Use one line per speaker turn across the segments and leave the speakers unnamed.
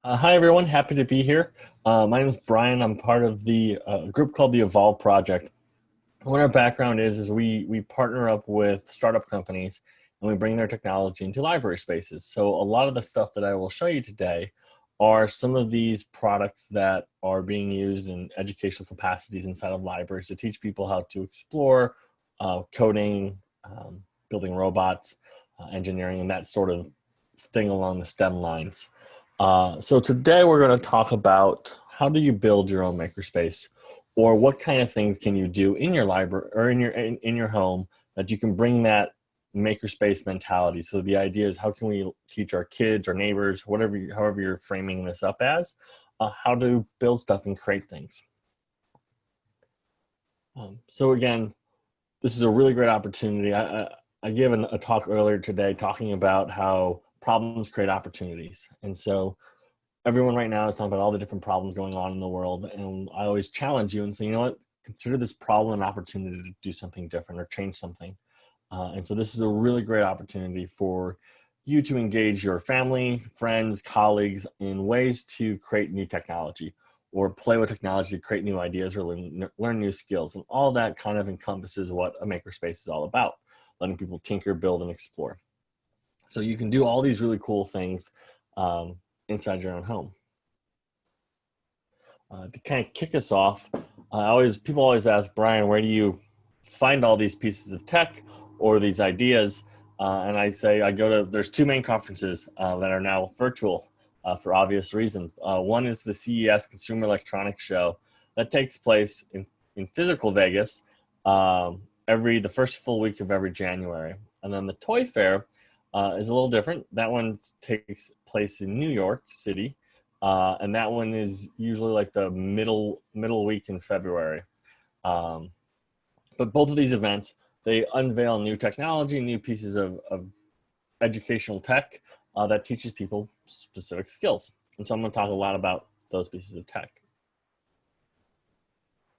Hi, everyone. Happy to be here. My name is Brian. I'm part of the group called the Evolve Project. What our background is we partner up with startup companies and we bring their technology into library spaces. So a lot of the stuff that I will show you today are some of these products that are being used in educational capacities inside of libraries to teach people how to explore coding, building robots, engineering, and that sort of thing along the STEM lines. So today we're going to talk about how do you build your own makerspace, or what kind of things can you do in your library or in your home that you can bring that makerspace mentality. So the idea is, how can we teach our kids or neighbors, however you're framing this up as, how to build stuff and create things. So again, this is a really great opportunity. I gave a talk earlier today talking about how problems create opportunities. And so everyone right now is talking about all the different problems going on in the world. And I always challenge you and say, you know what, consider this problem an opportunity to do something different or change something. And so this is a really great opportunity for you to engage your family, friends, colleagues in ways to create new technology or play with technology to create new ideas or learn new skills. And all that kind of encompasses what a makerspace is all about, letting people tinker, build, and explore. So you can do all these really cool things inside your own home. To kind of kick us off, people always ask, Brian, where do you find all these pieces of tech or these ideas? And I say there's two main conferences that are now virtual for obvious reasons. One is the CES Consumer Electronics Show that takes place in physical Vegas the first full week of every January. And then the Toy Fair is a little different. That one takes place in New York City. And that one is usually like the middle week in February. But both of these events, they unveil new technology, new pieces of educational tech that teaches people specific skills. And so I'm going to talk a lot about those pieces of tech.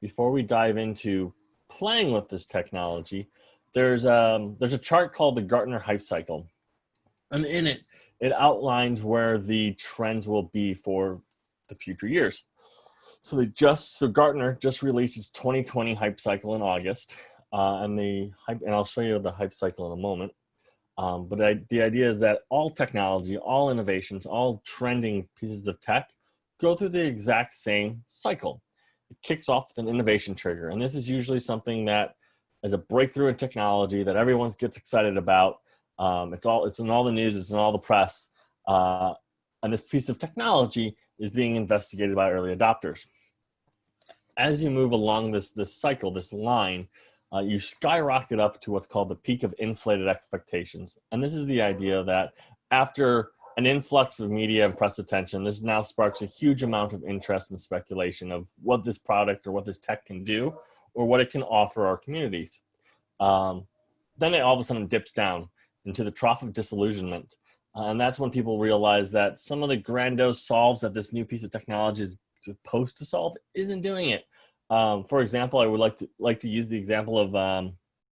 Before we dive into playing with this technology, there's a chart called the Gartner Hype Cycle. And in it outlines where the trends will be for the future years. So Gartner just released its 2020 hype cycle in August, and I'll show you the hype cycle in a moment. But the idea is that all technology, all innovations, all trending pieces of tech go through the exact same cycle. It kicks off with an innovation trigger, and this is usually something that is a breakthrough in technology that everyone gets excited about. It's in all the news, it's in all the press, and this piece of technology is being investigated by early adopters. As you move along this cycle, this line, you skyrocket up to what's called the peak of inflated expectations. And this is the idea that after an influx of media and press attention, this now sparks a huge amount of interest and speculation of what this product or what this tech can do or what it can offer our communities. Then it all of a sudden dips down into the trough of disillusionment. And that's when people realize that some of the grandiose solves that this new piece of technology is supposed to solve isn't doing it. For example, I would like to use the example of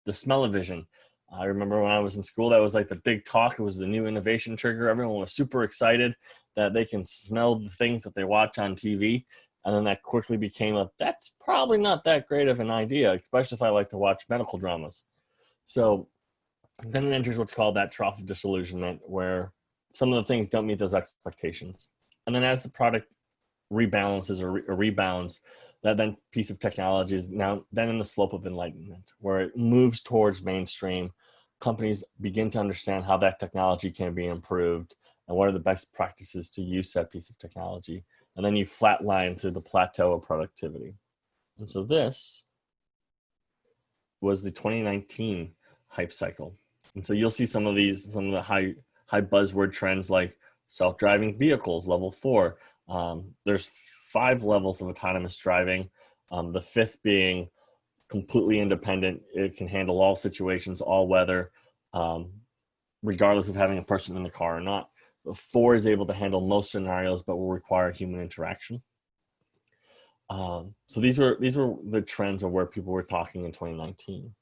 the smell-o-vision. I remember when I was in school, that was like the big talk. It was the new innovation trigger. Everyone was super excited that they can smell the things that they watch on TV. And then that quickly became that's probably not that great of an idea, especially if I like to watch medical dramas. So then it enters what's called that trough of disillusionment, where some of the things don't meet those expectations. And then as the product rebalances or rebounds, that then piece of technology is now then in the slope of enlightenment, where it moves towards mainstream. Companies begin to understand how that technology can be improved and what are the best practices to use that piece of technology. And then you flatline through the plateau of productivity. And so this was the 2019 hype cycle. And so you'll see some of the high buzzword trends like self-driving vehicles, level 4. There's 5 levels of autonomous driving. The 5th being completely independent. It can handle all situations, all weather, regardless of having a person in the car or not. The 4 is able to handle most scenarios, but will require human interaction. So these were the trends of where people were talking in 2019.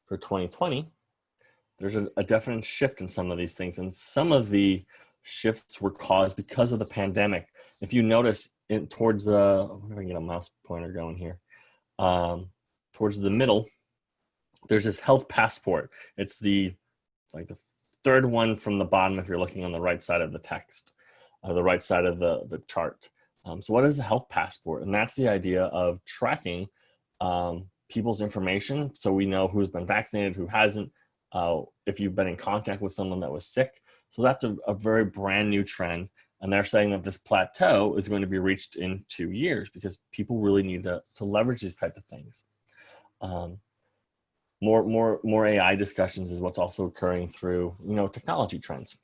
For 2020, there's a definite shift in some of these things, and some of the shifts were caused because of the pandemic. If you notice towards the, I wonder if I can get a mouse pointer going here, towards the middle, there's this health passport. It's the third one from the bottom if you're looking on the right side of the text, the right side of the chart. So what is the health passport? And that's the idea of tracking people's information, so we know who's been vaccinated, who hasn't, if you've been in contact with someone that was sick. So that's a very brand new trend. And they're saying that this plateau is going to be reached in 2 years because people really need to leverage these type of things. More AI discussions is what's also occurring through, technology trends.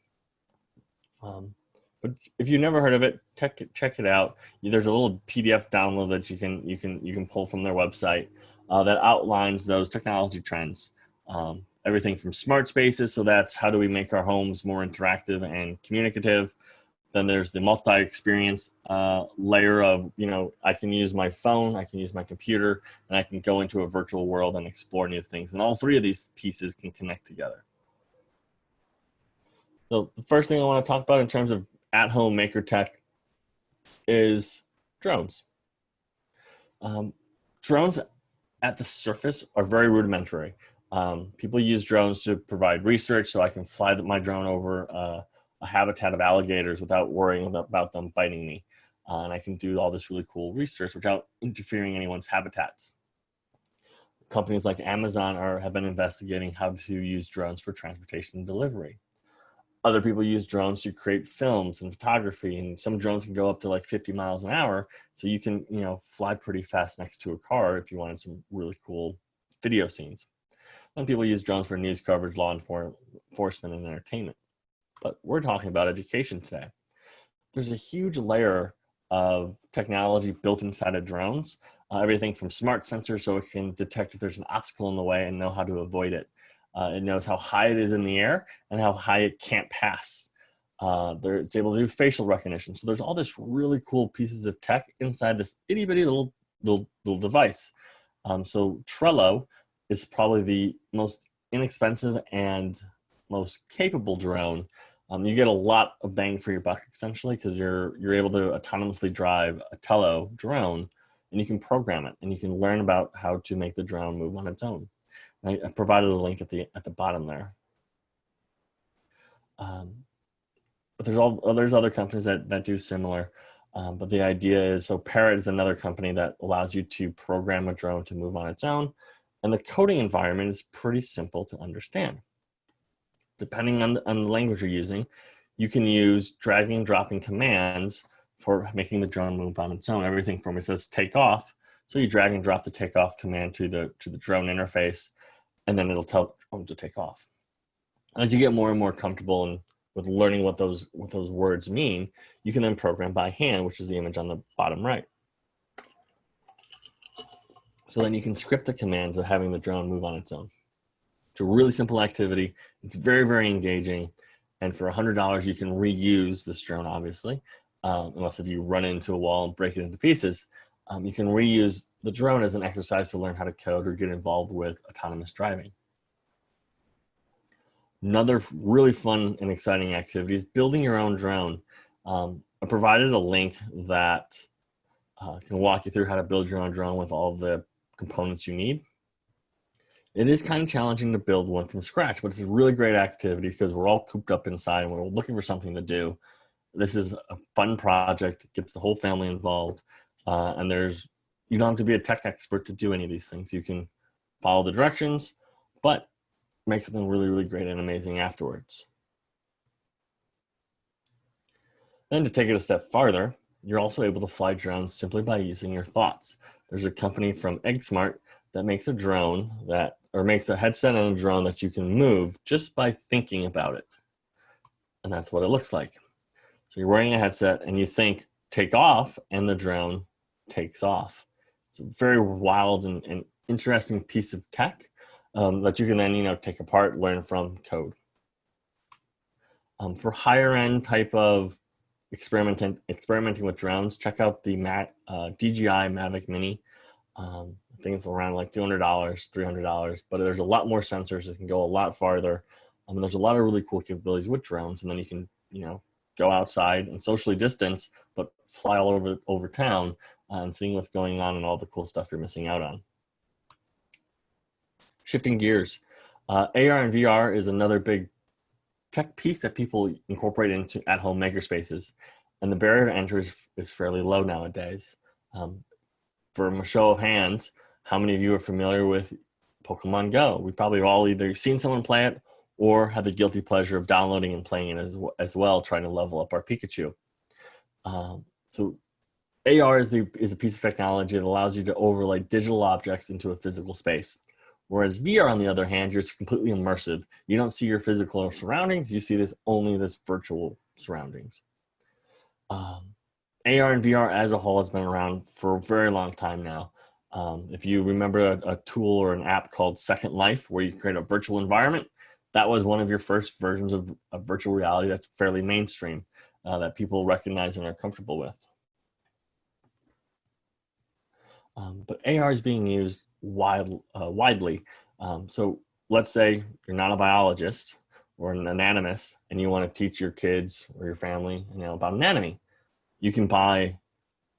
But if you've never heard of it, check it out. There's a little PDF download that you can pull from their website that outlines those technology trends. Everything from smart spaces, so that's how do we make our homes more interactive and communicative. Then there's the multi-experience layer of, I can use my phone, I can use my computer, and I can go into a virtual world and explore new things. And all three of these pieces can connect together. So the first thing I want to talk about in terms of at-home maker tech is drones. Drones at the surface are very rudimentary. People use drones to provide research, so I can fly my drone over a habitat of alligators without worrying about them biting me. And I can do all this really cool research without interfering in anyone's habitats. Companies like Amazon have been investigating how to use drones for transportation and delivery. Other people use drones to create films and photography, and some drones can go up to like 50 miles an hour. So you can, fly pretty fast next to a car if you wanted some really cool video scenes. And people use drones for news coverage, law enforcement, and entertainment. But we're talking about education today. There's a huge layer of technology built inside of drones. Everything from smart sensors, so it can detect if there's an obstacle in the way and know how to avoid it. It knows how high it is in the air and how high it can't pass. It's able to do facial recognition. So there's all this really cool pieces of tech inside this itty bitty little device. So Trello is probably the most inexpensive and most capable drone. You get a lot of bang for your buck essentially, because you're able to autonomously drive a Trello drone, and you can program it and you can learn about how to make the drone move on its own. I provided a link at the bottom there. But there's other companies that do similar. But the idea is, so Parrot is another company that allows you to program a drone to move on its own. And the coding environment is pretty simple to understand. Depending on the language you're using, you can use dragging and dropping commands for making the drone move on its own. Everything from, it says take off, so you drag and drop the takeoff command to the drone interface, and then it'll tell the drone to take off. As you get more and more comfortable with learning what those words mean, you can then program by hand, which is the image on the bottom right. So then you can script the commands of having the drone move on its own. It's a really simple activity. It's very, very engaging. And for $100, you can reuse this drone, obviously, unless if you run into a wall and break it into pieces. You can reuse the drone as an exercise to learn how to code or get involved with autonomous driving. Another really fun and exciting activity is building your own drone. I provided a link that can walk you through how to build your own drone with all the components you need. It is kind of challenging to build one from scratch, but it's a really great activity because we're all cooped up inside and we're looking for something to do. This is a fun project. It gets the whole family involved. And you don't have to be a tech expert to do any of these things. You can follow the directions, but make something really, really great and amazing afterwards. Then to take it a step farther, you're also able to fly drones simply by using your thoughts. There's a company from EggSmart that makes a drone makes a headset and a drone that you can move just by thinking about it. And that's what it looks like. So you're wearing a headset and you think take off, and the drone takes off. It's a very wild and interesting piece of tech that you can then take apart, learn from, code. For higher end type of experimenting with drones, check out the DJI Mavic Mini. I think it's around like $200, $300, but there's a lot more sensors that can go a lot farther. There's a lot of really cool capabilities with drones, and then you can go outside and socially distance, but fly all over town and seeing what's going on and all the cool stuff you're missing out on. Shifting gears, AR and VR is another big tech piece that people incorporate into at-home makerspaces, and the barrier to entry is fairly low nowadays. For a show of hands, how many of you are familiar with Pokemon Go? We probably have all either seen someone play it or had the guilty pleasure of downloading and playing it as well, trying to level up our Pikachu. So AR is a piece of technology that allows you to overlay digital objects into a physical space. Whereas VR, on the other hand, you're completely immersive. You don't see your physical surroundings. You see only this virtual surroundings. AR and VR as a whole has been around for a very long time now. If you remember a tool or an app called Second Life, where you create a virtual environment, that was one of your first versions of virtual reality that's fairly mainstream, that people recognize and are comfortable with. But AR is being used widely. So let's say you're not a biologist or an anatomist and you want to teach your kids or your family, about anatomy. You can buy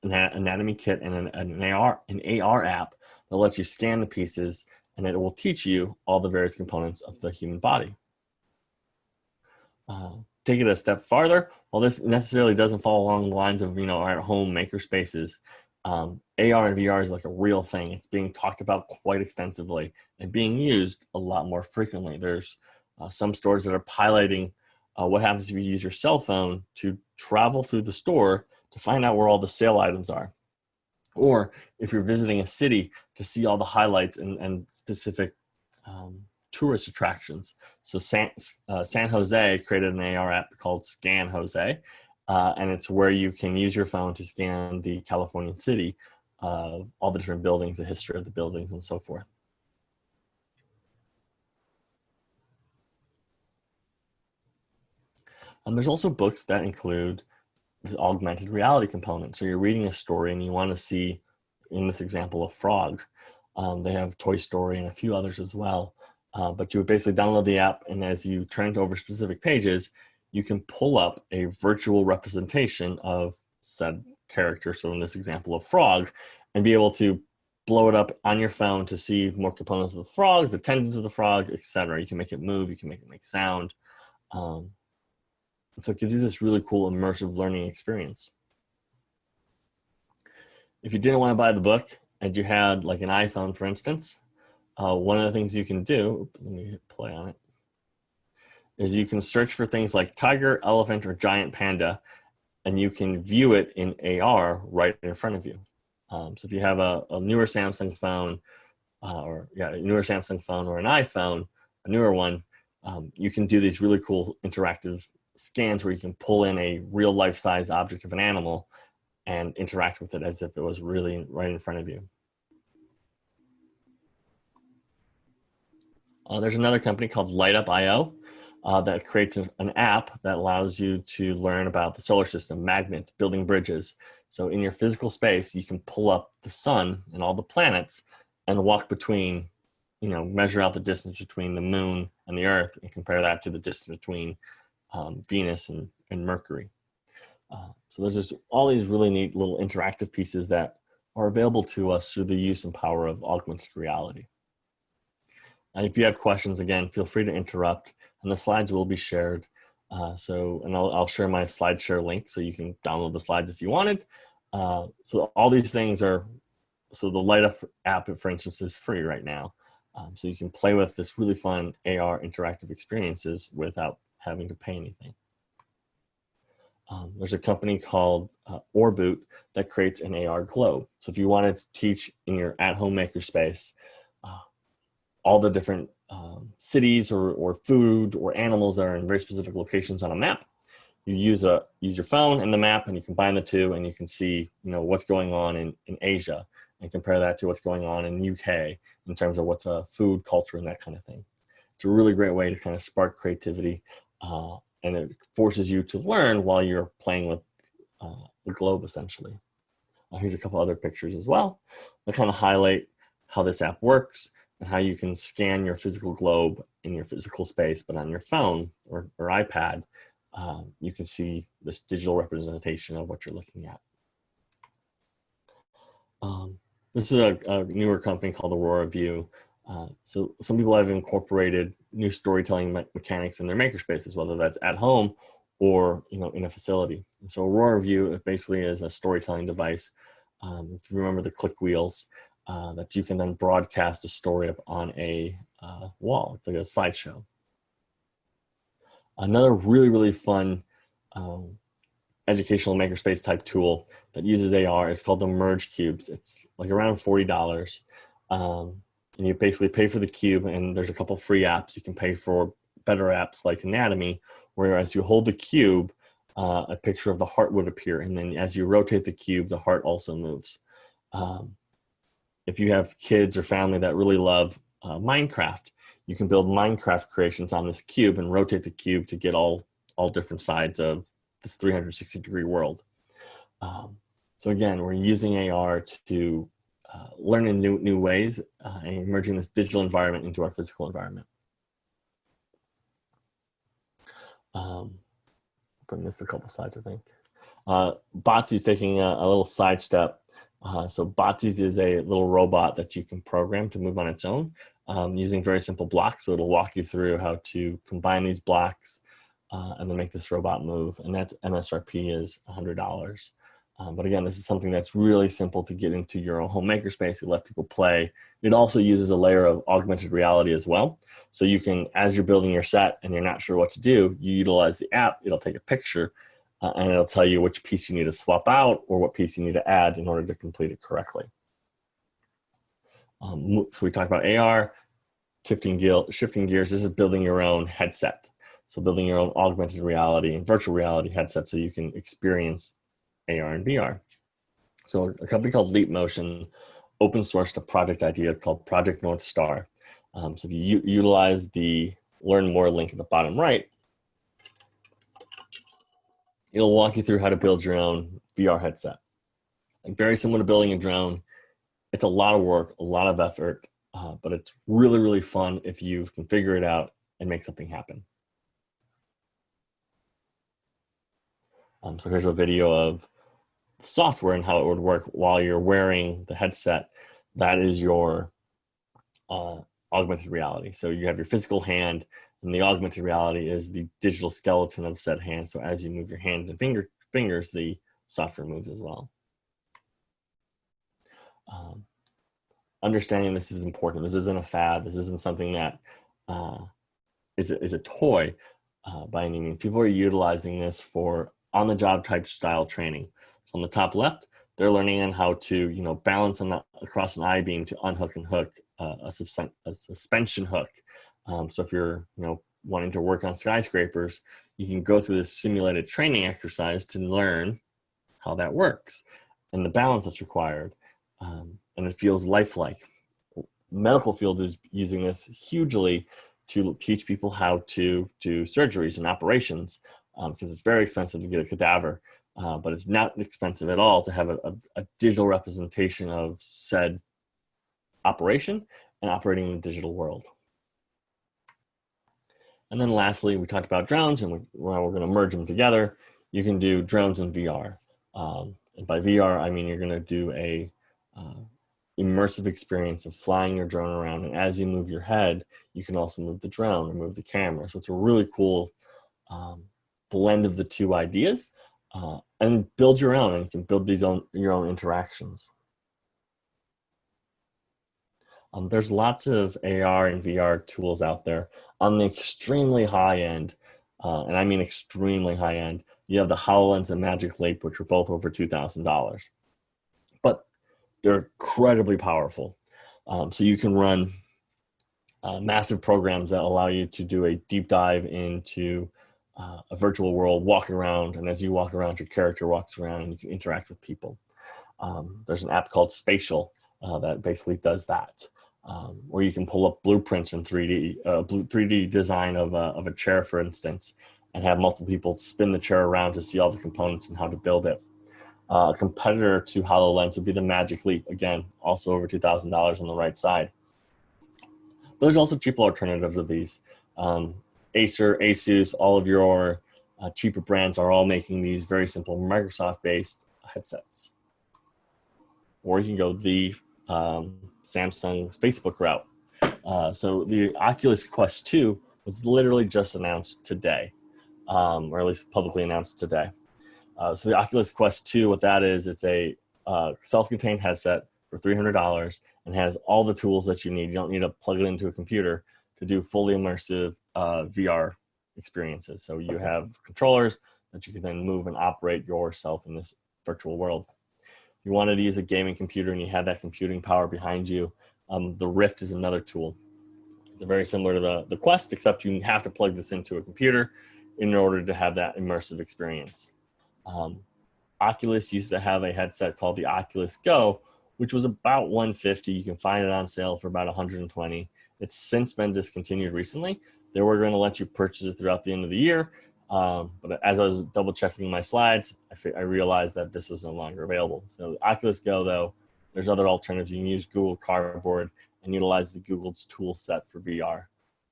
an anatomy kit and an AR app that lets you scan the pieces, and it will teach you all the various components of the human body. Take it a step farther. While this necessarily doesn't fall along the lines of our at-home maker spaces, AR and VR is like a real thing. It's being talked about quite extensively and being used a lot more frequently. There's some stores that are piloting what happens if you use your cell phone to travel through the store to find out where all the sale items are. Or if you're visiting a city, to see all the highlights and specific tourist attractions. So San Jose created an AR app called Scan Jose, and it's where you can use your phone to scan the Californian city, all the different buildings, the history of the buildings, and so forth. And there's also books that include the augmented reality component. So you're reading a story and you want to see, in this example of frogs, they have Toy Story and a few others as well. But you would basically download the app, and as you turn over specific pages, you can pull up a virtual representation of said character. So in this example of frog, and be able to blow it up on your phone to see more components of the frog, the tendons of the frog, etc. You can make it move, you can make it make sound. So it gives you this really cool immersive learning experience. If you didn't want to buy the book and you had like an iPhone, for instance, one of the things you can do, let me hit play on it, is you can search for things like tiger, elephant, or giant panda, and you can view it in AR right in front of you. So if you have a newer Samsung phone, or an iPhone, a newer one, you can do these really cool interactive scans where you can pull in a real life-size object of an animal and interact with it as if it was really right in front of you. There's another company called Light.io that creates an app that allows you to learn about the solar system, magnets, building bridges. So in your physical space, you can pull up the sun and all the planets and walk between, measure out the distance between the moon and the earth and compare that to the distance between Venus and Mercury. So there's just all these really neat little interactive pieces that are available to us through the use and power of augmented reality. And if you have questions, again, feel free to interrupt, and the slides will be shared. And I'll share my SlideShare link so you can download the slides if you wanted. So all these things are, so the Light app, for instance, is free right now. So you can play with this really fun AR interactive experiences without having to pay anything. There's a company called Orboot that creates an AR globe. So if you wanted to teach in your at-home makerspace all the different cities or food or animals that are in very specific locations on a map, you use your phone and the map, and you combine the two, and you can see what's going on in Asia and compare that to what's going on in UK in terms of what's a food culture and that kind of thing. It's a really great way to kind of spark creativity, and it forces you to learn while you're playing with the globe, essentially. Here's a couple other pictures as well that kind of highlight how this app works and how you can scan your physical globe in your physical space, but on your phone or iPad, you can see this digital representation of what you're looking at. This is a newer company called Aurora View. So some people have incorporated new storytelling mechanics in their makerspaces, whether that's at home or in a facility. And so Aurora View basically is a storytelling device. If you remember the click wheels, that you can then broadcast a story up on a wall. It's like a slideshow. Another really, really fun educational makerspace type tool that uses AR is called the Merge Cubes. It's like around $40. And you basically pay for the cube, and there's a couple free apps. You can pay for better apps like Anatomy, where as you hold the cube, a picture of the heart would appear. And then as you rotate the cube, the heart also moves. If you have kids or family that really love Minecraft, you can build Minecraft creations on this cube and rotate the cube to get all different sides of this 360-degree world. So again, we're using AR to learn in new ways and merging this digital environment into our physical environment. Putting this a couple slides, I think. Botsy is taking a little sidestep. So Botsy is a little robot that you can program to move on its own using very simple blocks. So it'll walk you through how to combine these blocks and then make this robot move. And that MSRP is $100. But again, this is something that's really simple to get into your own home makerspace and let people play. It also uses a layer of augmented reality as well. So you can, as you're building your set and you're not sure what to do, you utilize the app, it'll take a picture and it'll tell you which piece you need to swap out or what piece you need to add in order to complete it correctly. So we talked about AR, shifting gears. This is building your own headset. So building your own augmented reality and virtual reality headset so you can experience AR and VR. So a company called Leap Motion open sourced a project idea called Project North Star. So if you utilize the Learn More link at the bottom right, it'll walk you through how to build your own VR headset. Like very similar to building a drone. It's a lot of work, a lot of effort, but it's really, really fun if you can figure it out and make something happen. So here's a video of the software and how it would work while you're wearing the headset. That is your augmented reality. So you have your physical hand, and the augmented reality is the digital skeleton of said hand. So as you move your hands and fingers, the software moves as well. Understanding this is important. This isn't a fad. This isn't something that is a toy by any means. People are utilizing this for on-the-job type style training. So on the top left, they're learning on how to balance across an I-beam to unhook and hook a suspension hook. So if you're wanting to work on skyscrapers, you can go through this simulated training exercise to learn how that works and the balance that's required. And it feels lifelike. Medical field is using this hugely to teach people how to do surgeries and operations because it's very expensive to get a cadaver, but it's not expensive at all to have a digital representation of said operation and operating in the digital world. And then lastly, we talked about drones, and we're going to merge them together. You can do drones in VR. And by VR, I mean you're going to do a immersive experience of flying your drone around. And as you move your head, you can also move the drone or move the camera. So it's a really cool blend of the two ideas. And build your own, and you can build your own interactions. There's lots of AR and VR tools out there. On the extremely high end, and I mean extremely high end, you have the HoloLens and Magic Leap, which are both over $2,000. But they're incredibly powerful. So you can run massive programs that allow you to do a deep dive into a virtual world, walk around, and as you walk around, your character walks around and you can interact with people. There's an app called Spatial that basically does that. Where you can pull up blueprints in 3D design of a chair, for instance, and have multiple people spin the chair around to see all the components and how to build it. A competitor to HoloLens would be the Magic Leap, again, also over $2,000 on the right side. But there's also cheaper alternatives of these. Acer, Asus, all of your cheaper brands are all making these very simple Microsoft-based headsets. Or you can go the Samsung Facebook route. So the Oculus Quest 2 was literally just announced today, or at least publicly announced today. So the Oculus Quest 2, what that is, it's a self-contained headset for $300 and has all the tools that you need. You don't need to plug it into a computer to do fully immersive VR experiences. So you have controllers that you can then move and operate yourself in this virtual world. If you wanted to use a gaming computer and you had that computing power behind you, the Rift is another tool. It's very similar to the Quest, except you have to plug this into a computer in order to have that immersive experience. Oculus used to have a headset called the Oculus Go, which was about $150. You can find it on sale for about $120. It's since been discontinued recently. They were going to let you purchase it throughout the end of the year, but as I was double checking my slides, I realized that this was no longer available. So Oculus Go, though, there's other alternatives. You can use Google Cardboard and utilize the Google's tool set for VR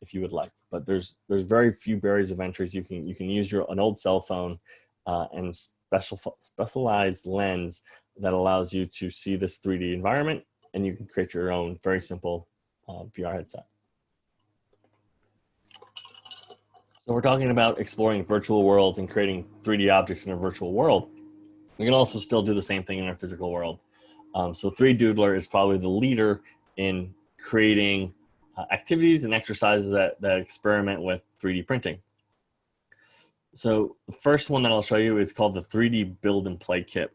if you would like. But there's very few barriers of entries. You can use an old cell phone and specialized lens that allows you to see this 3D environment, and you can create your own very simple VR headset. So we're talking about exploring virtual worlds and creating 3D objects in a virtual world. We can also still do the same thing in our physical world. So 3Doodler is probably the leader in creating activities and exercises that experiment with 3D printing. So the first one that I'll show you is called the 3D Build and Play Kit.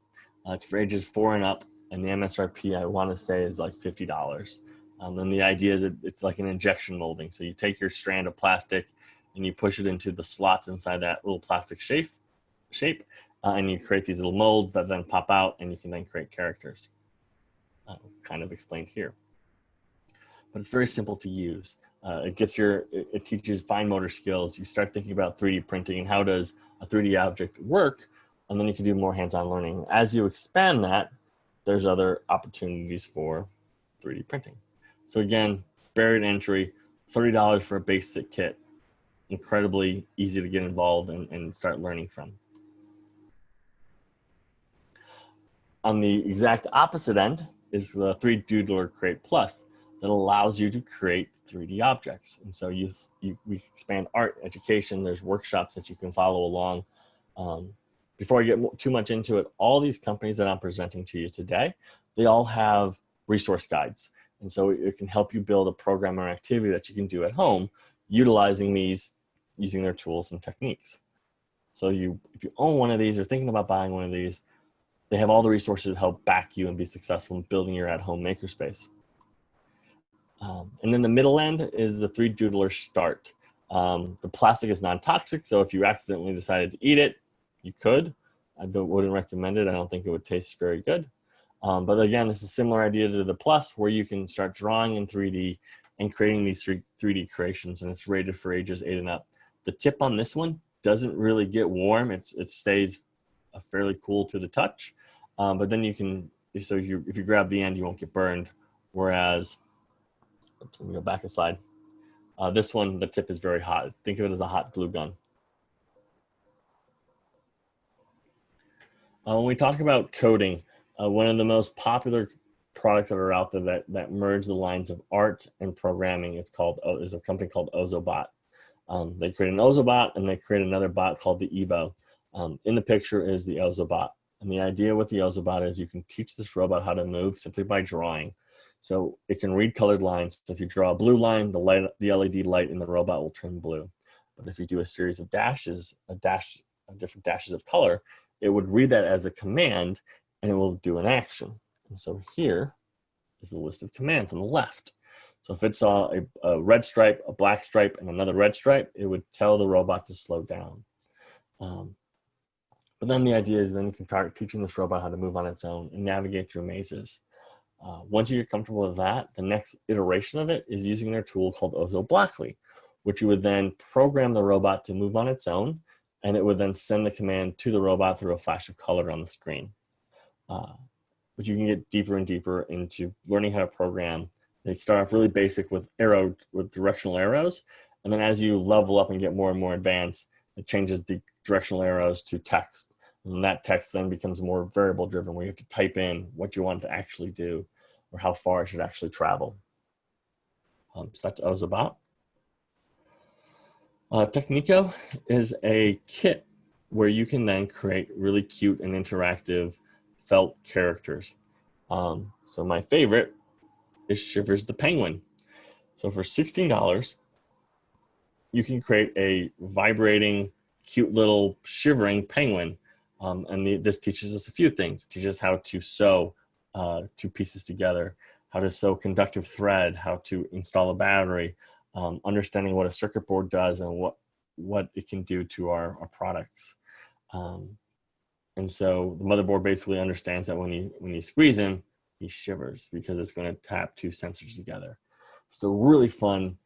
It's for ages 4 and up, and the MSRP I want to say is like $50. And the idea is it's like an injection molding. So you take your strand of plastic and you push it into the slots inside that little plastic shape, and you create these little molds that then pop out, and you can then create characters. Kind of explained here. But it's very simple to use. It teaches fine motor skills. You start thinking about 3D printing and how does a 3D object work, and then you can do more hands-on learning. As you expand that, there's other opportunities for 3D printing. So again, barrier to entry, $30 for a basic kit. Incredibly easy to get involved and start learning from. On the exact opposite end is the 3Doodler Create Plus that allows you to create 3D objects. And so we expand art, education, there's workshops that you can follow along. Before I get too much into it, all these companies that I'm presenting to you today, they all have resource guides. And so it can help you build a program or activity that you can do at home, utilizing these, using their tools and techniques. So if you own one of these or thinking about buying one of these, they have all the resources to help back you and be successful in building your at-home makerspace. And then the middle end is the 3Doodler Start. The plastic is non-toxic, so if you accidentally decided to eat it, you could. I wouldn't recommend it. I don't think it would taste very good. But again, this is a similar idea to the Plus, where you can start drawing in 3D and creating these 3D creations, and it's rated for ages 8 and up. The tip on this one doesn't really get warm. It stays fairly cool to the touch, but then you can, if you grab the end, you won't get burned. Whereas, oops, let me go back a slide. This one, the tip is very hot. Think of it as a hot glue gun. When we talk about coding, one of the most popular products that are out there that merge the lines of art and programming is a company called Ozobot. They create an Ozobot and they create another bot called the Evo. In the picture is the Ozobot. And the idea with the Ozobot is you can teach this robot how to move simply by drawing. So it can read colored lines. So if you draw a blue line, the LED light in the robot will turn blue. But if you do a series of dashes, different dashes of color, it would read that as a command and it will do an action. And so here is a list of commands on the left. So if it saw a red stripe, a black stripe, and another red stripe, it would tell the robot to slow down. But then the idea is then you can start teaching this robot how to move on its own and navigate through mazes. Once you get comfortable with that, the next iteration of it is using their tool called OzoBlockly, which you would then program the robot to move on its own, and it would then send the command to the robot through a flash of color on the screen. But you can get deeper and deeper into learning how to program. They start off really basic with directional arrows, and then as you level up and get more and more advanced, it changes the directional arrows to text. And that text then becomes more variable driven, where you have to type in what you want to actually do or how far it should actually travel. So that's what I was about. Technico is a kit where you can then create really cute and interactive felt characters. So my favorite is Shivers the Penguin. So for $16, you can create a vibrating, cute little shivering penguin. This teaches us a few things. It teaches us how to sew two pieces together, how to sew conductive thread, how to install a battery, understanding what a circuit board does and what it can do to our products. And so the motherboard basically understands that when you squeeze him, he shivers because it's going to tap two sensors together. So really fun,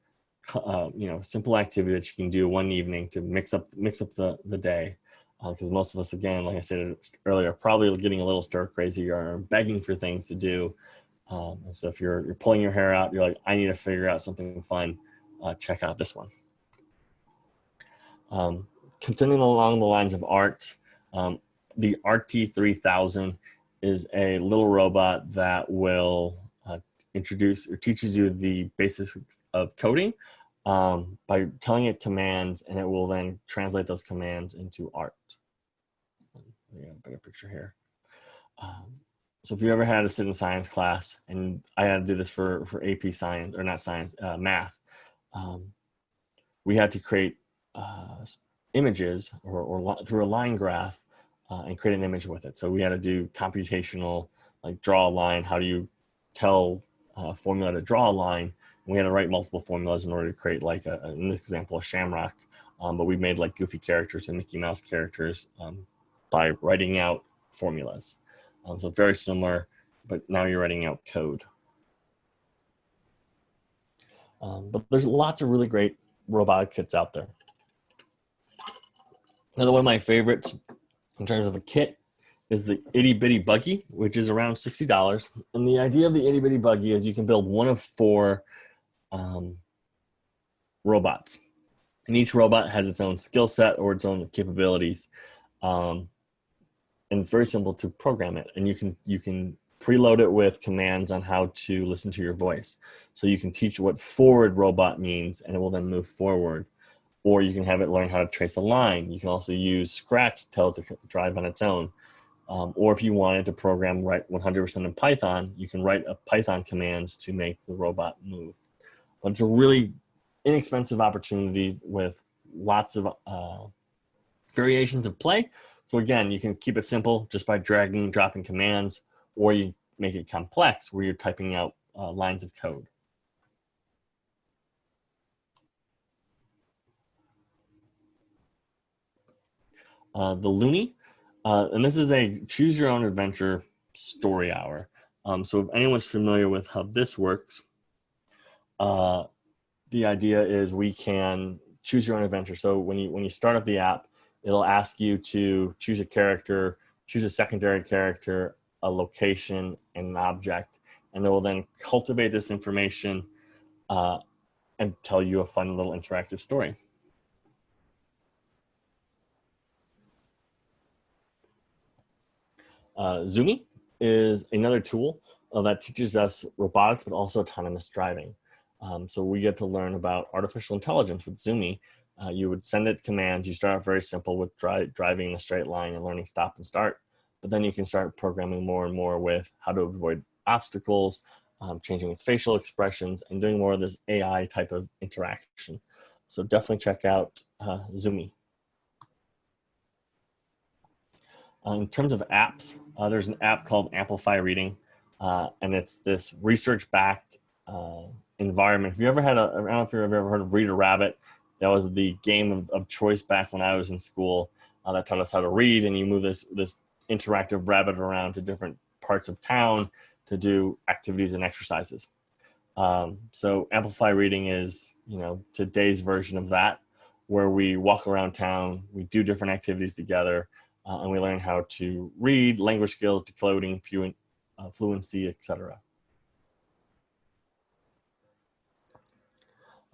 simple activity that you can do one evening to mix up the day. Because most of us, again, like I said earlier, probably getting a little stir crazy or begging for things to do. And so if you're pulling your hair out, you're like, I need to figure out something fun. Check out this one. Continuing along the lines of art, the RT3000 is a little robot that will introduce or teaches you the basics of coding by telling it commands, and it will then translate those commands into art. Yeah, better picture here. So if you ever had to sit in science class, and I had to do this for AP science, or not science, math, we had to create images or through a line graph and create an image with it. So we had to do computational, like draw a line. How do you tell a formula to draw a line? And we had to write multiple formulas in order to create, like in this example, a shamrock. But we made like Goofy characters and Mickey Mouse characters by writing out formulas. So very similar, but now you're writing out code. But there's lots of really great robotic kits out there. Another one of my favorites in terms of a kit is the Itty Bitty Buggy, which is around $60. And the idea of the Itty Bitty Buggy is you can build one of four robots. And each robot has its own skill set or its own capabilities. And it's very simple to program it. And you can preload it with commands on how to listen to your voice. So you can teach what forward robot means, and it will then move forward. Or you can have it learn how to trace a line. You can also use Scratch to tell it to drive on its own. Or if you wanted to program right 100% in Python, you can write a Python commands to make the robot move. But it's a really inexpensive opportunity with lots of variations of play. So again, you can keep it simple just by dragging and dropping commands, or you make it complex where you're typing out lines of code. The Looney, and this is a choose your own adventure story hour. So if anyone's familiar with how this works, the idea is we can choose your own adventure. So when you start up the app, it'll ask you to choose a character, choose a secondary character, a location, and an object, and it will then cultivate this information and tell you a fun little interactive story. Zoomy is another tool that teaches us robotics, but also autonomous driving. So we get to learn about artificial intelligence with Zoomy. You would send it commands. You start out very simple with driving in a straight line and learning stop and start. But then you can start programming more and more with how to avoid obstacles, changing its facial expressions, and doing more of this AI type of interaction. So definitely check out Zoomy. In terms of apps, there's an app called Amplify Reading, and it's this research-backed environment. If you ever had I don't know if you've ever heard of Reader Rabbit. That was the game of choice back when I was in school that taught us how to read, and you move this interactive rabbit around to different parts of town to do activities and exercises. So Amplify Reading is, today's version of that, where we walk around town, we do different activities together, and we learn how to read, language skills, decoding, fluency, etc.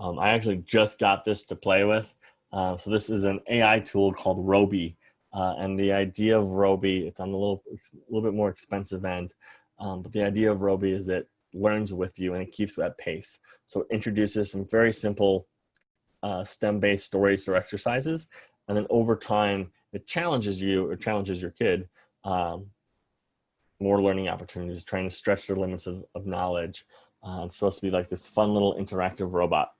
I actually just got this to play with. So this is an AI tool called Roby. And the idea of Roby, it's on the little bit more expensive end, but the idea of Roby is it learns with you and it keeps you at pace. So it introduces some very simple STEM-based stories or exercises, and then over time it challenges you or challenges your kid, more learning opportunities, trying to stretch their limits of knowledge. It's supposed to be like this fun little interactive robot.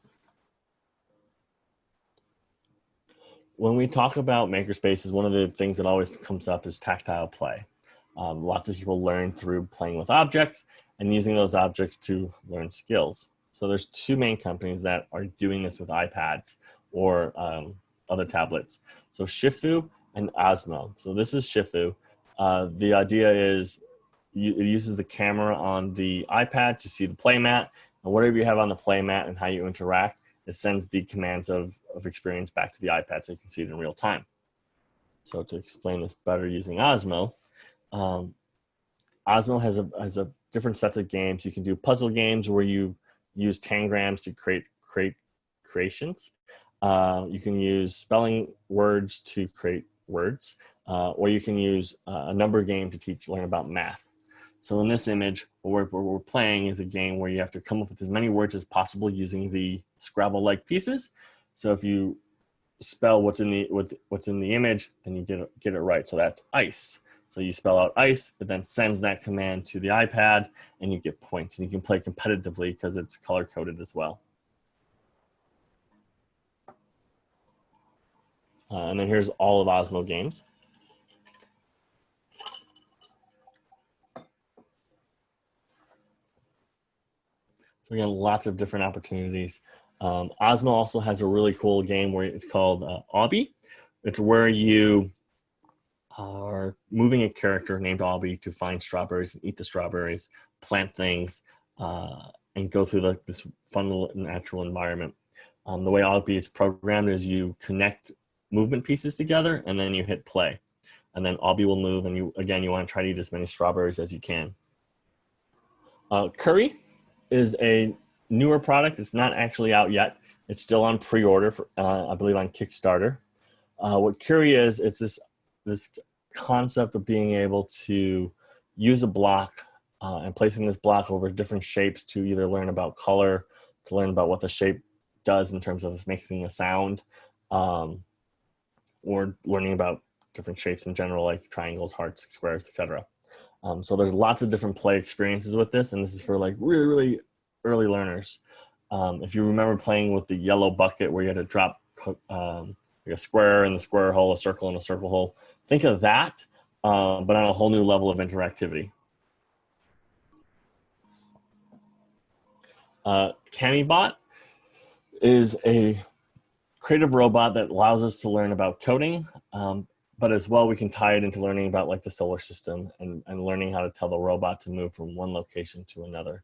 When we talk about makerspaces, one of the things that always comes up is tactile play. Lots of people learn through playing with objects and using those objects to learn skills. So there's two main companies that are doing this with iPads or other tablets. So Shifu and Osmo. So this is Shifu. The idea is it uses the camera on the iPad to see the playmat, and whatever you have on the playmat and how you interact, it sends the commands of experience back to the iPad so you can see it in real time. So to explain this better using Osmo, Osmo has a different sets of games. You can do puzzle games where you use tangrams to create creations. You can use spelling words to create words, or you can use a number game to learn about math. So in this image, what we're playing is a game where you have to come up with as many words as possible using the Scrabble-like pieces. So if you spell what's in the image, then you get it right. So that's ice. So you spell out ice, it then sends that command to the iPad, and you get points. And you can play competitively because it's color-coded as well. And then here's all of Osmo games. So again, lots of different opportunities. Osmo also has a really cool game where it's called Obby. It's where you are moving a character named Obby to find strawberries and eat the strawberries, plant things, and go through this fun little natural environment. The way Obby is programmed is you connect movement pieces together and then you hit play. And then Obby will move, and you want to try to eat as many strawberries as you can. Curry is a newer product. It's not actually out yet. It's still on pre-order, I believe on Kickstarter. What Curry is, it's this concept of being able to use a block and placing this block over different shapes to either learn about color, to learn about what the shape does in terms of making a sound, or learning about different shapes in general, like triangles, hearts, squares, etc. So there's lots of different play experiences with this, and this is for like really, really early learners. If you remember playing with the yellow bucket where you had to drop like a square in the square hole, a circle in a circle hole, think of that, but on a whole new level of interactivity. CamiBot is a creative robot that allows us to learn about coding, but as well we can tie it into learning about like the solar system and learning how to tell the robot to move from one location to another.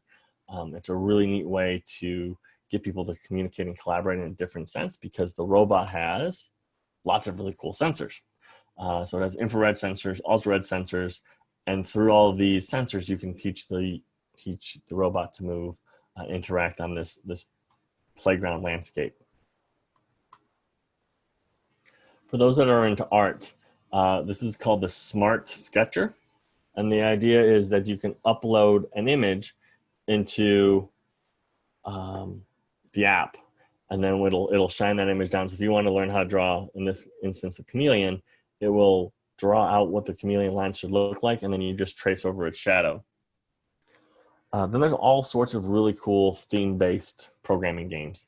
It's a really neat way to get people to communicate and collaborate in a different sense because the robot has lots of really cool sensors. So it has infrared sensors, ultrared sensors, and through all of these sensors you can teach the robot to move, interact on this playground landscape. For those that are into art, this is called the Smart Sketcher. And the idea is that you can upload an image into the app, and then it'll shine that image down. So if you want to learn how to draw, in this instance, a chameleon, it will draw out what the chameleon line should look like, and then you just trace over its shadow. Then there's all sorts of really cool theme-based programming games.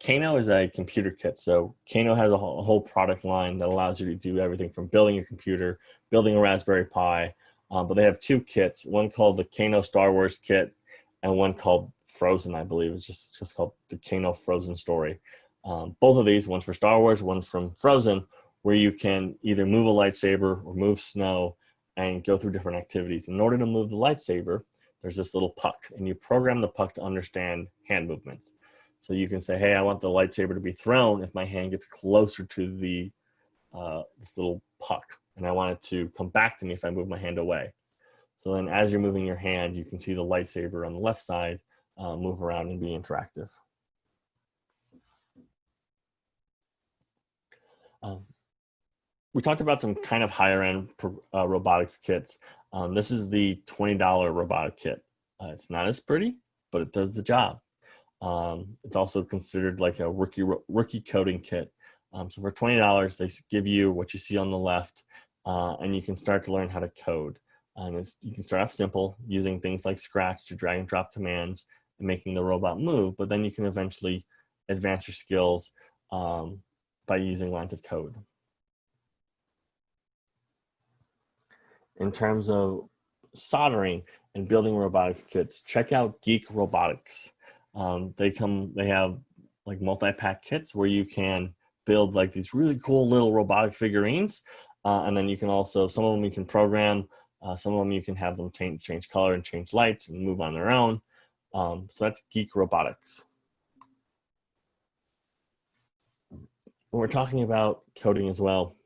Kano is a computer kit. So Kano has a whole product line that allows you to do everything from building a computer, building a Raspberry Pi, but they have two kits, one called the Kano Star Wars kit and one called Frozen, I believe. It's just called the Kano Frozen Story. Both of these, one's for Star Wars, one's from Frozen, where you can either move a lightsaber or move snow and go through different activities. In order to move the lightsaber, there's this little puck, and you program the puck to understand hand movements. So you can say, hey, I want the lightsaber to be thrown if my hand gets closer to this little puck, and I want it to come back to me if I move my hand away. So then as you're moving your hand, you can see the lightsaber on the left side move around and be interactive. Um, we talked about some kind of higher end robotics kits. This is the $20 robotic kit. It's not as pretty, but it does the job. It's also considered like a rookie coding kit. So for $20, they give you what you see on the left, and you can start to learn how to code. You can start off simple, using things like Scratch to drag and drop commands and making the robot move, but then you can eventually advance your skills by using lines of code. In terms of soldering and building robotics kits, check out Geek Robotics. They have like multi-pack kits where you can build like these really cool little robotic figurines. And then you can also, some of them you can program, some of them you can have them change color and change lights and move on their own. So that's Geek Robotics. When we're talking about coding as well,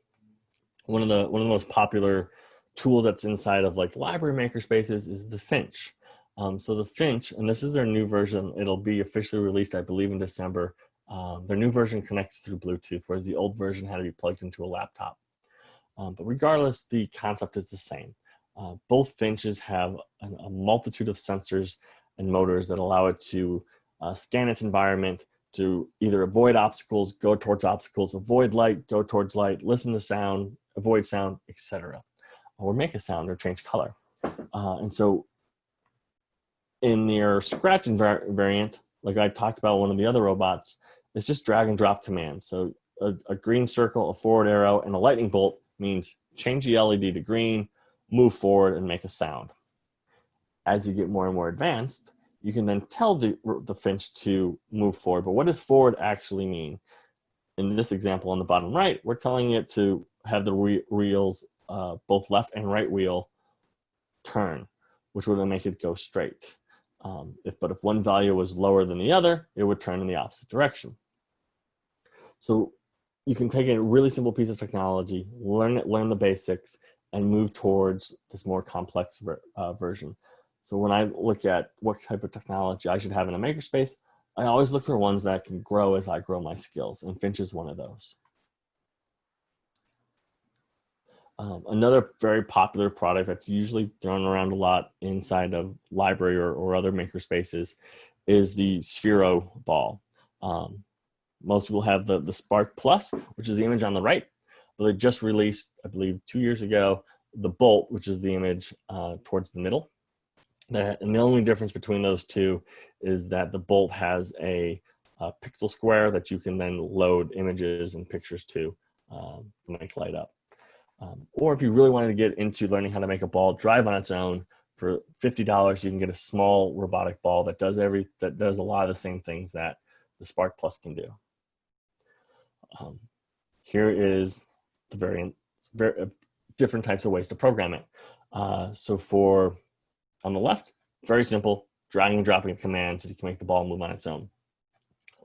one of the most popular tools that's inside of like library makerspaces is the Finch. So the Finch, and this is their new version, it'll be officially released, I believe, in December. Their new version connects through Bluetooth, whereas the old version had to be plugged into a laptop. But regardless, the concept is the same. Both Finches have a multitude of sensors and motors that allow it to scan its environment, to either avoid obstacles, go towards obstacles, avoid light, go towards light, listen to sound, avoid sound, etc. Or make a sound or change color. And so in their Scratch variant, like I talked about one of the other robots, it's just drag and drop commands. So a green circle, a forward arrow, and a lightning bolt means change the LED to green, move forward, and make a sound. As you get more and more advanced, you can then tell the Finch to move forward. But what does forward actually mean? In this example on the bottom right, we're telling it to have the wheels, both left and right wheel, turn, which would make it go straight. But if one value was lower than the other, it would turn in the opposite direction. So you can take a really simple piece of technology, learn the basics, and move towards this more complex version. So when I look at what type of technology I should have in a makerspace, I always look for ones that can grow as I grow my skills, and Finch is one of those. Another very popular product that's usually thrown around a lot inside of library or other makerspaces is the Sphero ball. Most people have the Spark Plus, which is the image on the right, but they just released, I believe 2 years ago, the Bolt, which is the image towards the middle. And the only difference between those two is that the Bolt has a pixel square that you can then load images and pictures to make light up. Or if you really wanted to get into learning how to make a ball drive on its own, for $50, you can get a small robotic ball that does a lot of the same things that the Spark Plus can do. Here is the variant, different types of ways to program it. So on the left, very simple, dragging and dropping a command so you can make the ball move on its own.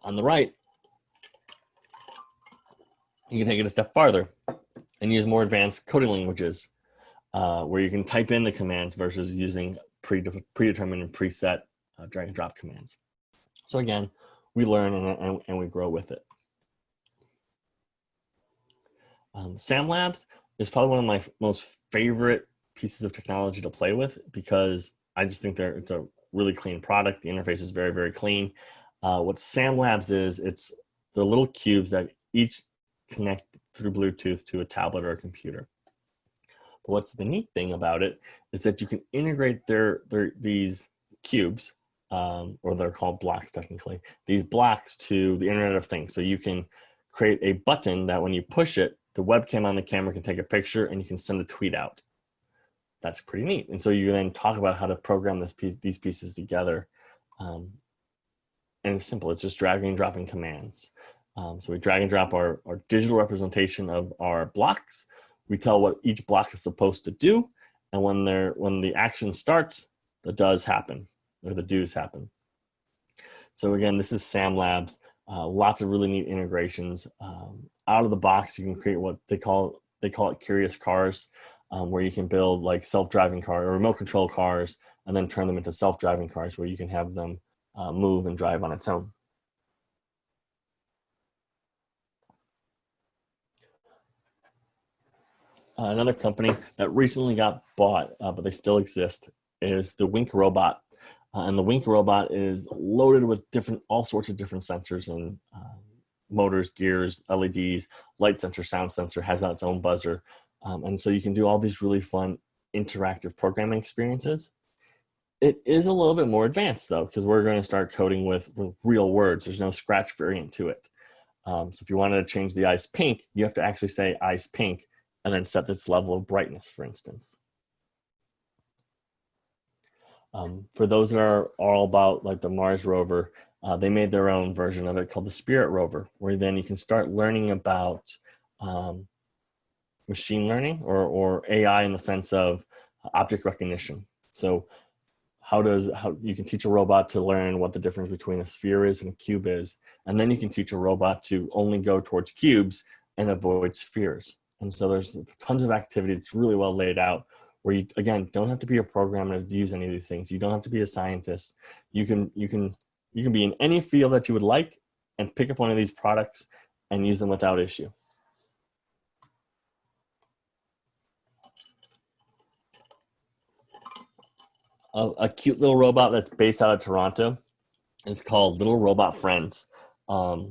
On the right, you can take it a step farther and use more advanced coding languages where you can type in the commands versus using predetermined and preset drag and drop commands. So again, we learn and we grow with it. Sam Labs is probably one of my most favorite pieces of technology to play with because I just think it's a really clean product. The interface is very, very clean. What Sam Labs is, it's the little cubes that each connect through Bluetooth to a tablet or a computer. But what's the neat thing about it is that you can integrate these cubes, or they're called blocks technically, these blocks to the Internet of Things. So you can create a button that when you push it, the webcam on the camera can take a picture and you can send a tweet out. That's pretty neat. And so you then talk about how to program these pieces together. And it's simple, it's just dragging and dropping commands. So we drag and drop our digital representation of our blocks. We tell what each block is supposed to do. And when the action starts, the does happen, or the do's happen. So again, this is Sam Labs. Lots of really neat integrations. Out of the box, you can create what they call it curious cars, where you can build like self-driving car or remote control cars and then turn them into self-driving cars where you can have them move and drive on its own. Another company that recently got bought, but they still exist, is the Wink robot. And the Wink robot is loaded with all sorts of different sensors and motors, gears, LEDs, light sensor, sound sensor, has its own buzzer. And so you can do all these really fun interactive programming experiences. It is a little bit more advanced though, because we're going to start coding with real words. There's no scratch variant to it. So if you wanted to change the ice pink, you have to actually say ice pink and then set its level of brightness, for instance. For those that are all about like the Mars rover, they made their own version of it called the Spirit rover, where then you can start learning about machine learning or AI in the sense of object recognition. So how you can teach a robot to learn what the difference between a sphere is and a cube is, and then you can teach a robot to only go towards cubes and avoid spheres. And so there's tons of activity that's really well laid out, where you, again, don't have to be a programmer to use any of these things. You don't have to be a scientist. You can be in any field that you would like and pick up one of these products and use them without issue. A cute little robot that's based out of Toronto is called Little Robot Friends, or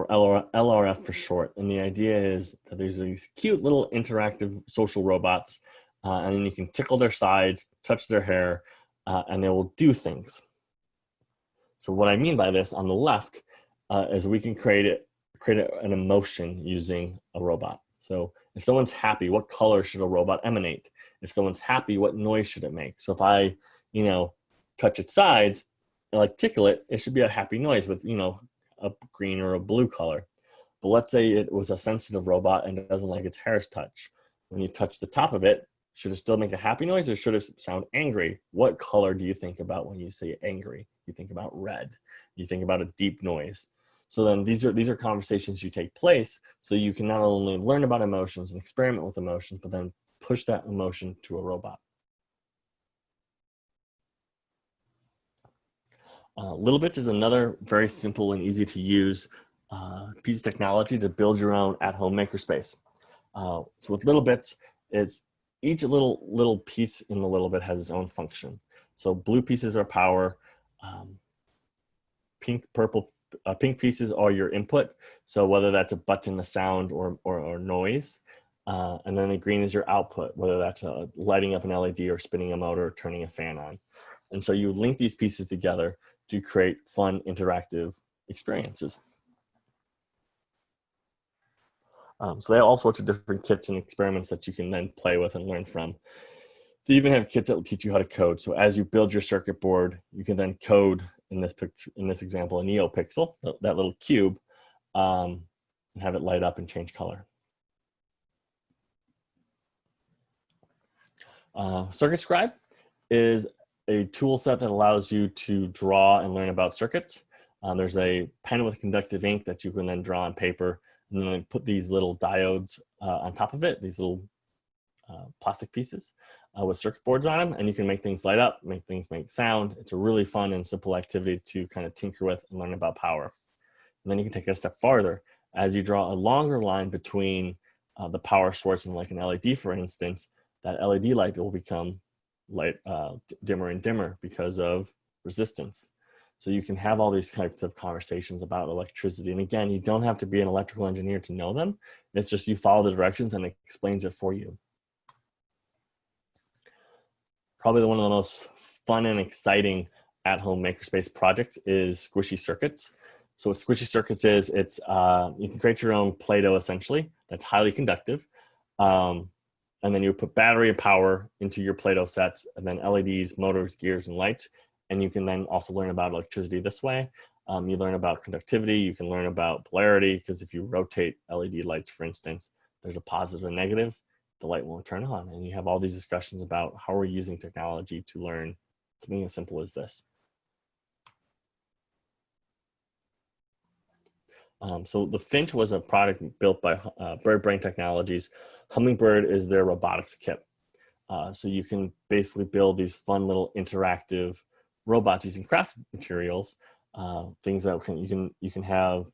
LRF for short. And the idea is that there's these cute little interactive social robots, and then you can tickle their sides, touch their hair, and they will do things. So what I mean by this on the left is we can create an emotion using a robot. So if someone's happy, what color should a robot emanate? If someone's happy, what noise should it make? So if I, touch its sides and like tickle it, it should be a happy noise with, a green or a blue color. But let's say it was a sensitive robot and it doesn't like its hair's touch. When you touch the top of it, should it still make a happy noise or should it sound angry? What color do you think about when you say angry? You think about red. You think about a deep noise. So then these are conversations you take place so you can not only learn about emotions and experiment with emotions, but then push that emotion to a robot. Littlebits is another very simple and easy to use piece of technology to build your own at-home makerspace. So with Littlebits, it's each little piece in the Littlebit has its own function. So blue pieces are power, pink pieces are your input. So whether that's a button, a sound, or noise. And then the green is your output, whether that's lighting up an LED or spinning a motor or turning a fan on. And so you link these pieces together to create fun, interactive experiences. So they have all sorts of different kits and experiments that you can then play with and learn from. They even have kits that will teach you how to code. So as you build your circuit board, you can then code in this example, a NeoPixel, that little cube, and have it light up and change color. CircuitScribe is a tool set that allows you to draw and learn about circuits. There's a pen with conductive ink that you can then draw on paper, and then put these little diodes on top of it, these little plastic pieces with circuit boards on them, and you can make things light up, make things make sound. It's a really fun and simple activity to kind of tinker with and learn about power. And then you can take it a step farther. As you draw a longer line between the power source and like an LED, for instance, that LED light will become dimmer and dimmer because of resistance. So you can have all these types of conversations about electricity. And again, you don't have to be an electrical engineer to know them. It's just you follow the directions and it explains it for you. Probably one of the most fun and exciting at-home makerspace projects is Squishy Circuits. So what Squishy Circuits is, it's you can create your own Play-Doh essentially that's highly conductive. And then you put battery and power into your Play-Doh sets, and then LEDs, motors, gears, and lights. And you can then also learn about electricity this way. You learn about conductivity. You can learn about polarity, because if you rotate LED lights, for instance, there's a positive and negative, the light won't turn on. And you have all these discussions about how we're using technology to learn something as simple as this. So the Finch was a product built by Bird Brain Technologies. Hummingbird is their robotics kit. So you can basically build these fun little interactive robots using craft materials, things that you can have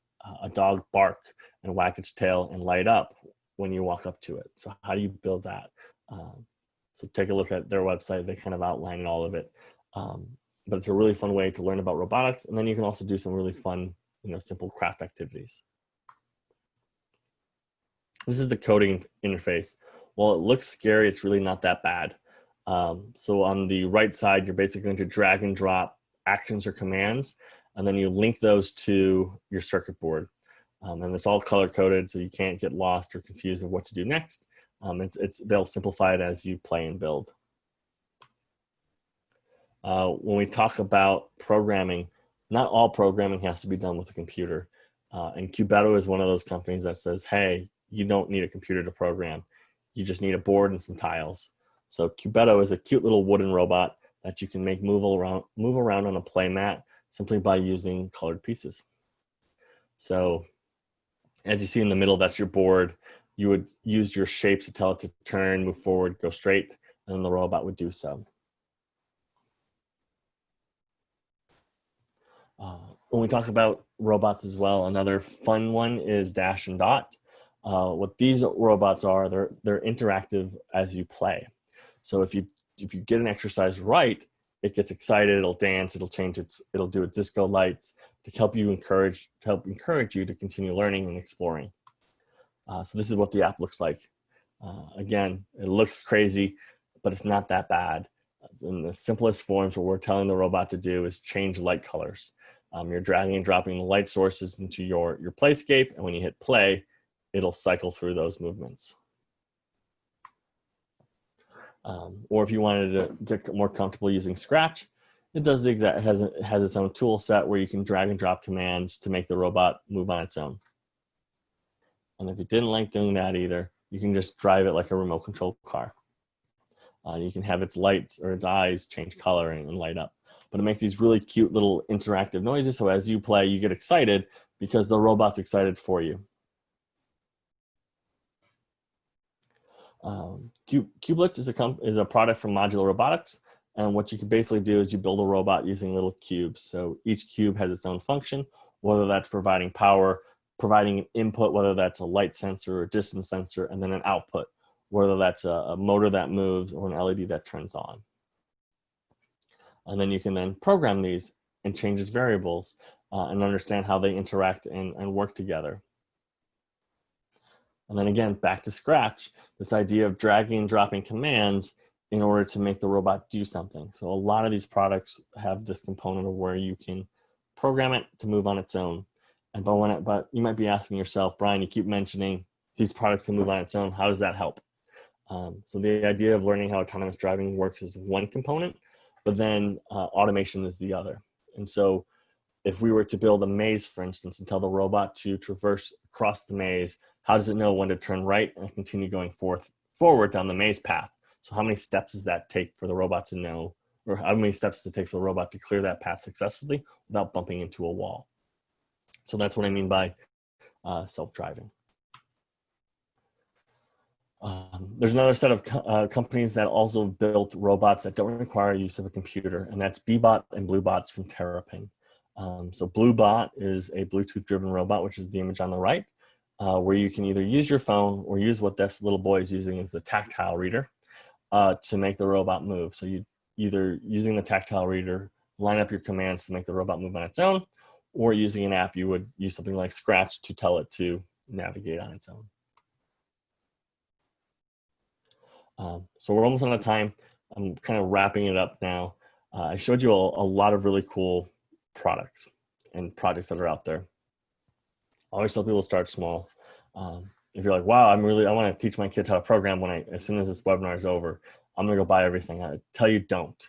a dog bark and wag its tail and light up, when you walk up to it. So how do you build that? So take a look at their website. They kind of outline all of it. But it's a really fun way to learn about robotics. And then you can also do some really fun, simple craft activities. This is the coding interface. While it looks scary, it's really not that bad. So on the right side, you're basically going to drag and drop actions or commands, and then you link those to your circuit board. And it's all color coded, so you can't get lost or confused of what to do next. They'll simplify it as you play and build. When we talk about programming, not all programming has to be done with a computer. And Cubetto is one of those companies that says, hey, you don't need a computer to program. You just need a board and some tiles. So Cubetto is a cute little wooden robot that you can make move around on a play mat simply by using colored pieces. So as you see in the middle, that's your board. You would use your shapes to tell it to turn, move forward, go straight, and then the robot would do so. When we talk about robots as well, another fun one is Dash and Dot. What these robots are, they're interactive as you play. So if you get an exercise right, it gets excited, it'll dance, it'll do its disco lights to help encourage you to continue learning and exploring. So this is what the app looks like. Again, it looks crazy, but it's not that bad. In the simplest forms, what we're telling the robot to do is change light colors. You're dragging and dropping the light sources into your playscape, and when you hit play, it'll cycle through those movements. Or if you wanted to get more comfortable using Scratch, it does the exact. It has its own tool set where you can drag and drop commands to make the robot move on its own. And if you didn't like doing that either, you can just drive it like a remote control car. You can have its lights or its eyes change color and light up. But it makes these really cute little interactive noises. So as you play, you get excited because the robot's excited for you. Cubelets is a product from Modular Robotics. And what you can basically do is you build a robot using little cubes. So each cube has its own function, whether that's providing power, providing an input, whether that's a light sensor or a distance sensor, and then an output, whether that's a motor that moves or an LED that turns on. And then you can then program these and change its variables and understand how they interact and work together. And then again, back to Scratch, this idea of dragging and dropping commands in order to make the robot do something. So a lot of these products have this component of where you can program it to move on its own. But you might be asking yourself, Brian, you keep mentioning these products can move on its own. How does that help? So the idea of learning how autonomous driving works is one component, but then automation is the other. And so if we were to build a maze, for instance, and tell the robot to traverse across the maze, how does it know when to turn right and continue going forward down the maze path? So how many steps does that take for the robot to know, or how many steps does it take for the robot to clear that path successfully without bumping into a wall? So that's what I mean by self-driving. There's another set of companies that also built robots that don't require use of a computer, and that's Bebot and Bluebots from Terrapin. So Bluebot is a Bluetooth-driven robot, which is the image on the right, where you can either use your phone or use what this little boy is using as the tactile reader to make the robot move. So you either using the tactile reader, line up your commands to make the robot move on its own, or using an app, you would use something like Scratch to tell it to navigate on its own. So we're almost out of time. I'm kind of wrapping it up now. I showed you a lot of really cool products and projects that are out there. I always tell people to start small. If you're like, wow, I want to teach my kids how to program as soon as this webinar is over, I'm gonna go buy everything. I tell you, don't.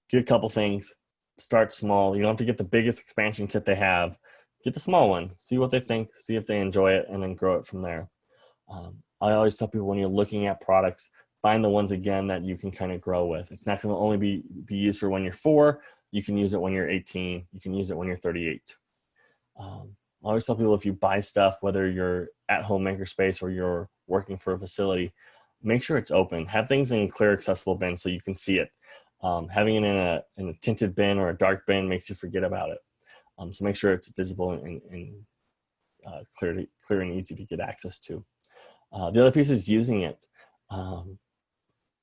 Get a couple things, start small. You don't have to get the biggest expansion kit they have. Get the small one, see what they think, see if they enjoy it, and then grow it from there. I always tell people when you're looking at products, find the ones again that you can kind of grow with. It's not going to only be used for when you're 4. You can use it when you're 18. You can use it when you're 38. I always tell people if you buy stuff, whether you're at home makerspace or you're working for a facility, make sure it's open. Have things in clear, accessible bins so you can see it. Having it in a tinted bin or a dark bin makes you forget about it. So make sure it's visible and clear and easy to get access to. The other piece is using it.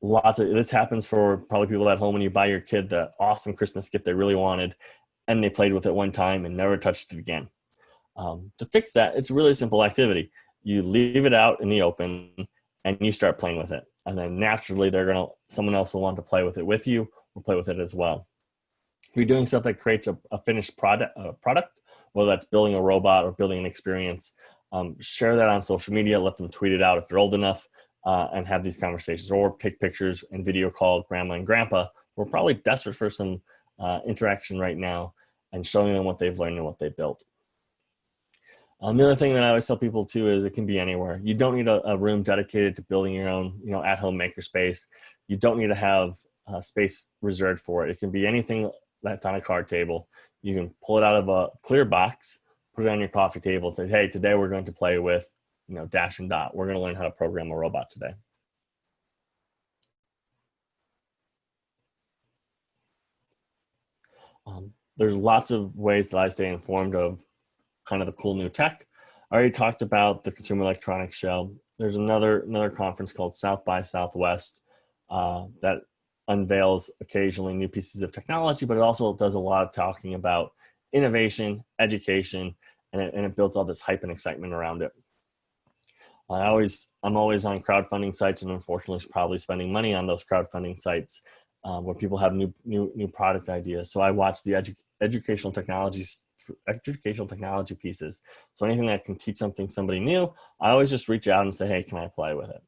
This happens for probably people at home when you buy your kid the awesome Christmas gift they really wanted, and they played with it one time and never touched it again. To fix that, it's a really simple activity. You leave it out in the open and you start playing with it. And then naturally someone else will want to play with it with you or play with it as well. If you're doing stuff that creates a finished product, whether that's building a robot or building an experience, share that on social media, let them tweet it out if they're old enough, and have these conversations, or take pictures and video call grandma and grandpa. We're probably desperate for some interaction right now and showing them what they've learned and what they built. The other thing that I always tell people too is it can be anywhere. You don't need a room dedicated to building your own, at-home makerspace. You don't need to have space reserved for it. It can be anything that's on a card table. You can pull it out of a clear box, put it on your coffee table, and say, hey, today we're going to play with, Dash and Dot. We're going to learn how to program a robot today. There's lots of ways that I stay informed of kind of the cool new tech. I already talked about the Consumer Electronics Show. There's another conference called South by Southwest that unveils occasionally new pieces of technology, but it also does a lot of talking about innovation, education, and it builds all this hype and excitement around it. I'm always on crowdfunding sites, and unfortunately probably spending money on those crowdfunding sites where people have new product ideas. So I watch the educational technology pieces. So anything that can teach somebody new, I always just reach out and say, hey, can I play with it?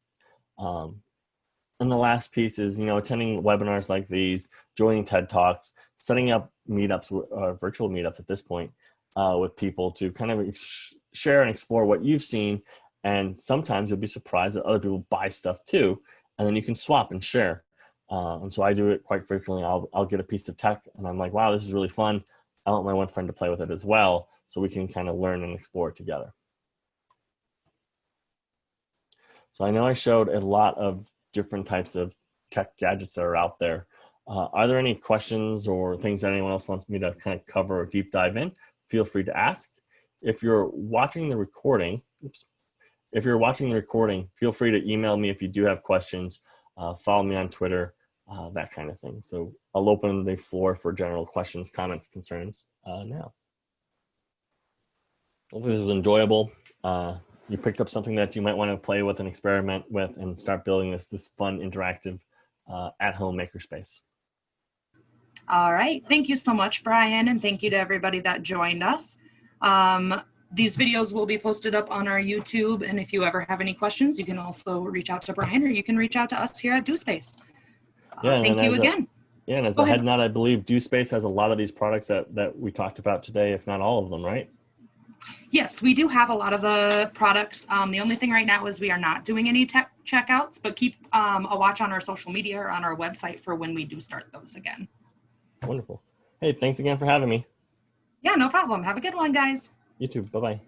And the last piece is, attending webinars like these, joining TED Talks, setting up meetups, virtual meetups at this point, with people to kind of share and explore what you've seen. And sometimes you'll be surprised that other people buy stuff too, and then you can swap and share. And so I do it quite frequently. I'll get a piece of tech and I'm like, wow, this is really fun. I want my one friend to play with it as well, so we can kind of learn and explore it together. So I know I showed a lot of different types of tech gadgets that are out there. Are there any questions or things that anyone else wants me to kind of cover or deep dive in? Feel free to ask. If you're watching the recording, feel free to email me if you do have questions. Follow me on Twitter, that kind of thing. So I'll open the floor for general questions, comments, concerns now. Hopefully this was enjoyable. You picked up something that you might want to play with and experiment with and start building this fun, interactive, at-home makerspace.
All right. Thank you so much, Brian, and thank you to everybody that joined us. These videos will be posted up on our YouTube, and if you ever have any questions, you can also reach out to Brian, or you can reach out to us here at DoSpace. Thank you again.
And as a head nod, I believe DoSpace has a lot of these products that we talked about today, if not all of them, right?
Yes, we do have a lot of the products. The only thing right now is we are not doing any tech checkouts, but keep a watch on our social media or on our website for when we do start those again.
Wonderful. Hey, thanks again for having me.
Yeah, no problem. Have a good one, guys.
You too. Bye-bye.